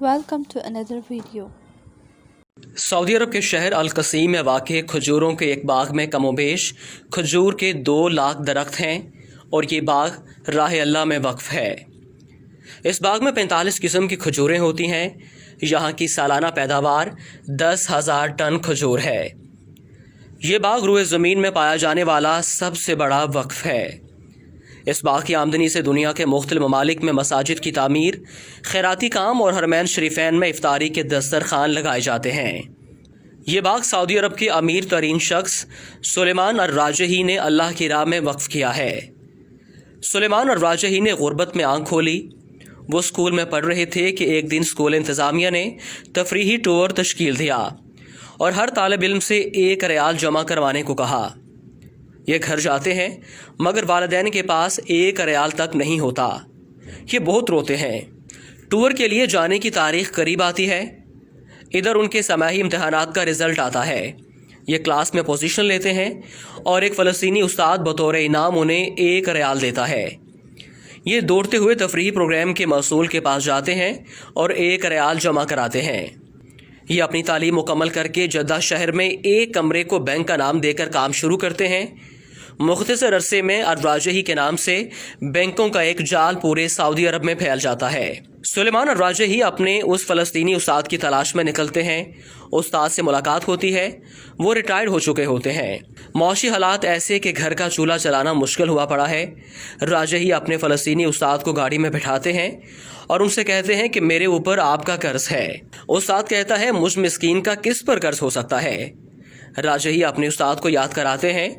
Welcome to another video. Saudi Arab के शहर अल-कसीम में वाक़ खजूरों के एक बाग में कमोबेश खजूर के 2 लाख दरख्त हैं और ये बाग राह अल्लाह में वक्फ है। इस बाग में 45 किस्म की खजूरें होती हैं। यहाँ की सालाना पैदावार 10,000 टन खजूर है। ये बाग रुए ज़मीन में पाया जाने वाला सबसे बड़ा वक्फ है। इस बाग की आमदनी से दुनिया के मुख्तलिफ ममालिक में मसाजिद की तामीर, खैराती काम और हरमैन शरीफैन में इफ्तारी के दस्तरखान लगाए जाते हैं। ये बाग सऊदी अरब के अमीर तरीन शख्स सुलेमान अर-राजही ने अल्लाह की राह में वक्फ किया है। सुलेमान अर-राजही ने गुर्बत में आंख खोली। वो स्कूल में पढ़ रहे थे कि एक दिन स्कूल इंतज़ामिया ने तफरीही टूर तश्कील दिया और हर तालिब इल्म से 1 रियाल जमा करवाने को कहा। ये घर जाते हैं मगर वालिदैन के पास 1 रियाल तक नहीं होता। ये बहुत रोते हैं। टूर के लिए जाने की तारीख करीब आती है। इधर उनके समाही इम्तहानात का रिज़ल्ट आता है। ये क्लास में पोजीशन लेते हैं और एक फ़लस्तीनी उस्ताद बतौर इनाम उन्हें 1 रियाल देता है। ये दौड़ते हुए तफरीही प्रोग्राम के मसूल के पास जाते हैं और 1 रियाल जमा कराते हैं। ये अपनी तालीम मुकम्मल करके जद्दा शहर में एक कमरे को बैंक का नाम देकर काम शुरू करते हैं। मुख्तसर अरसे में अर-राजही के नाम से बैंकों का एक जाल पूरे सऊदी अरब में फैल जाता है। सुलेमान अर-राजही अपने उस फ़लस्तीनी उस्ताद की तलाश में निकलते हैं। उस्ताद से मुलाकात होती है। वो रिटायर्ड हो चुके होते हैं। मौशी हालात ऐसे कि घर का चूल्हा चलाना मुश्किल हुआ पड़ा है। राजही अपने फ़लस्तीनी उस्ताद को गाड़ी में बिठाते हैं और उनसे कहते हैं कि मेरे ऊपर आपका कर्ज है। उस्ताद कहता है मुझ मिस्कीन का किस पर कर्ज हो सकता है। राजही अपने उस्ताद को याद कराते हैं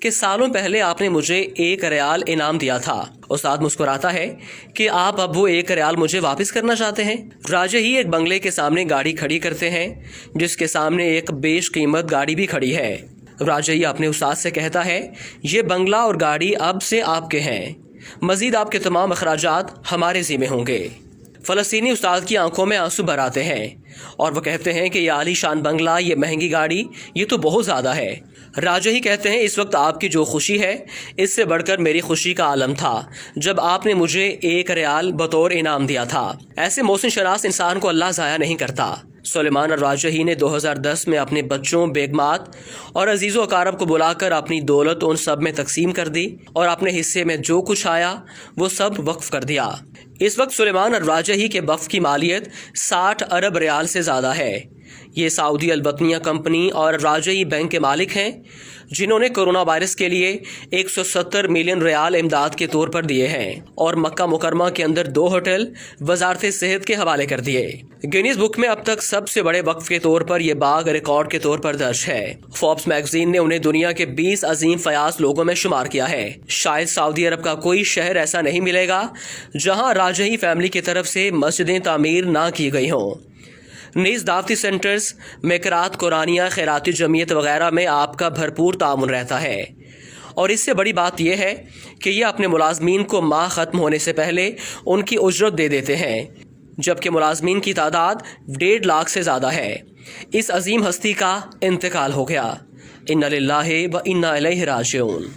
कि सालों पहले आपने मुझे 1 रियाल इनाम दिया था। उस्ताद मुस्कुराता है कि आप अब वो 1 रियाल मुझे वापस करना चाहते हैं। राजही एक बंगले के सामने गाड़ी खड़ी करते हैं जिसके सामने एक बेशकीमत गाड़ी भी खड़ी है। राजही अपने उस्ताद से कहता है ये बंगला और गाड़ी अब से आपके हैं। मजीद आपके तमाम अखराजात हमारे ज़िम्मे होंगे। फ़लस्तीनी उस्ताद की आंखों में आंसू भर आते हैं और वो कहते हैं कि ये आलीशान बंगला, ये महंगी गाड़ी, ये तो बहुत ज़्यादा है। राजही कहते हैं इस वक्त आपकी जो खुशी है इससे बढ़कर मेरी खुशी का आलम था जब आपने मुझे 1 रियाल बतौर इनाम दिया था। ऐसे मोहसिन शनास इंसान को अल्लाह ज़ाया नहीं करता। सुलेमान अर-राजही ने 2010 में अपने बच्चों, बेगमात और अजीज़ो अकारब को बुलाकर अपनी दौलत उन सब में तकसीम कर दी और अपने हिस्से में जो कुछ आया वो सब वक्फ कर दिया। इस वक्त सुलेमान अर-राजही के वक्फ की मालियत 60 अरब रियाल से ज़्यादा है। ये सऊदी अल-बतनिया कंपनी और राजही बैंक के मालिक हैं जिन्होंने कोरोना वायरस के लिए 170 मिलियन रियाल इमदाद के तौर पर दिए हैं और मक्का मुकरमा के अंदर 2 होटल वजारत सेहत के हवाले कर दिए। गिनीज बुक में अब तक सबसे बड़े वक्फ के तौर पर यह बाग रिकॉर्ड के तौर पर दर्ज है। फोर्ब्स मैगजीन ने उन्हें दुनिया के 20 अजीम फयाज लोगों में शुमार किया है। शायद सऊदी अरब का कोई शहर ऐसा नहीं मिलेगा जहाँ राजही फैमिली की तरफ से मस्जिदें तामीर ना की गई हों। नीज़ दावती सेंटर्स, मेकरात, कुरानिया, खैराती जमीयत वगैरह में आपका भरपूर ताउन रहता है। और इससे बड़ी बात यह है कि ये अपने मुलाजमीन को माह ख़त्म होने से पहले उनकी उजरत दे देते हैं, जबकि मुलाजमीन की तादाद 1.5 लाख से ज़्यादा है। इस अजीम हस्ती का इंतकाल हो गया। इन्ना लिल्लाहि व इन्ना इलैहि राजिऊन।